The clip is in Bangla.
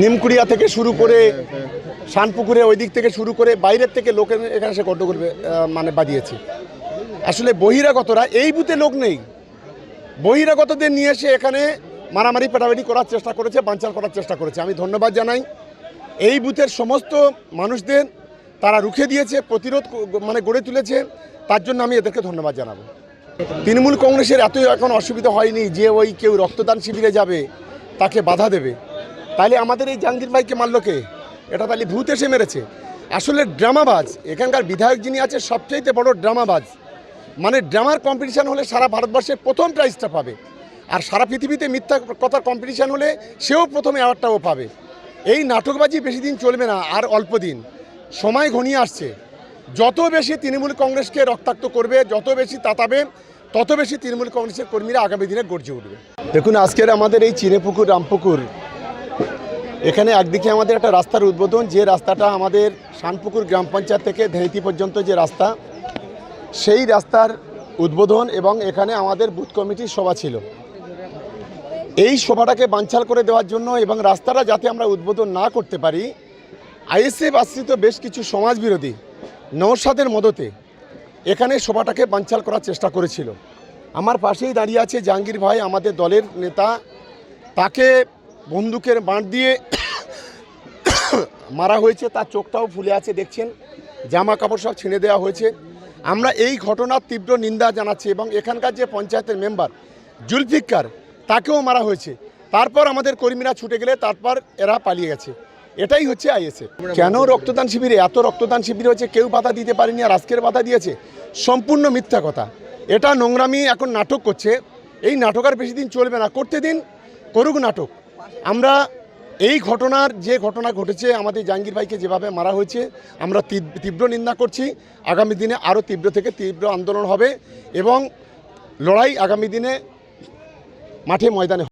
নিমকুড়িয়া থেকে শুরু করে শানপুকুরে ওই দিক থেকে শুরু করে বাইরের থেকে লোকের এখানে সে গণ্ডগোল মানে বাজিয়েছে। আসলে বহিরাগতরা এই বুথে লোক নেই, বহিরাগতদের নিয়ে এসে এখানে মারামারি পেটাপাটি করার চেষ্টা করেছে, বানচাল করার চেষ্টা করেছে। আমি ধন্যবাদ জানাই এই বুথের সমস্ত মানুষদের, তারা রুখে দিয়েছে, প্রতিরোধ মানে গড়ে তুলেছে, তার জন্য আমি এদেরকে ধন্যবাদ জানাবো। তৃণমূল কংগ্রেসের এতই এখন অসুবিধা হয়নি যে ওই কেউ রক্তদান শিবিরে যাবে তাকে বাধা দেবে। তাইলে আমাদের এই জাহাঙ্গীর ভাইকে মারল কে? এটা তাহলে ভূত এসে মেরেছে। আসলে ড্রামাবাজ এখানকার বিধায়ক যিনি আছে সবচেয়ে বড় ড্রামাবাজ। মানে ড্রামার কম্পিটিশান হলে সারা ভারতবর্ষে প্রথম প্রাইজটা পাবে, আর সারা পৃথিবীতে মিথ্যা কথার কম্পিটিশান হলে সেও প্রথমে অ্যাওয়ার্ডটাও পাবে। এই নাটকবাজি বেশি দিন চলবে না, আর অল্প দিন, সময় ঘনিয়ে আসছে। যত বেশি তৃণমূল কংগ্রেসকে রক্তাক্ত করবে, যত বেশি তাতাবে, তত বেশি তৃণমূল কংগ্রেসের কর্মীরা আগামী দিনে গর্জে উঠবে। দেখুন, আজকের আমাদের এই চিনেপুকুর রামপুকুর এখানে একদিকে আমাদের একটা রাস্তার উদ্বোধন, যে রাস্তাটা আমাদের শানপুকুর গ্রাম পঞ্চায়েত থেকে ধেঁতি পর্যন্ত যে রাস্তা, সেই রাস্তার উদ্বোধন, এবং এখানে আমাদের বুথ কমিটির সভা ছিল। এই সভাটাকে বানচাল করে দেওয়ার জন্য এবং রাস্তাটা যাতে আমরা উদ্বোধন না করতে পারি, আইএসএফ আশ্রিত বেশ কিছু সমাজবিরোধী নওশাদের মদতে এখানে সভাটাকে বানচাল করার চেষ্টা করেছিল। আমার পাশেই দাঁড়িয়ে আছে জাহাঙ্গীর ভাই, আমাদের দলের নেতা। তাকে বন্দুকের বাঁট দিয়ে মারা হয়েছে, তার চোখটাও ফুলে আছে দেখছেন, জামা কাপড় সব ছিঁড়ে দেওয়া হয়েছে। আমরা এই ঘটনার তীব্র নিন্দা জানাচ্ছি, এবং এখানকার যে পঞ্চায়েতের মেম্বার জুলফিকার, তাকেও মারা হয়েছে। তারপর আমাদের কর্মীরা ছুটে গেলে তারপর এরা পালিয়ে গেছে। এটাই হচ্ছে আইএসএফ। কেন রক্তদান শিবিরে এত রক্তদান শিবির হচ্ছে কেউ বাধা দিতে পারেনি, আর আজকের বাধা দিয়েছে? সম্পূর্ণ মিথ্যা কথা। এটা নোংরামি, এখন নাটক করছে। এই নাটক আর বেশি দিন চলবে না, করতে দিন, করুক নাটক। আমরা এই ঘটনার যে ঘটনা ঘটেছে, আমাদের জাহাঙ্গীর ভাইকে যেভাবে মারা হয়েছে, আমরা তীব্র নিন্দা করছি। আগামী দিনে আরও তীব্র থেকে তীব্র আন্দোলন হবে, এবং লড়াই আগামী দিনে মাঠে ময়দানে।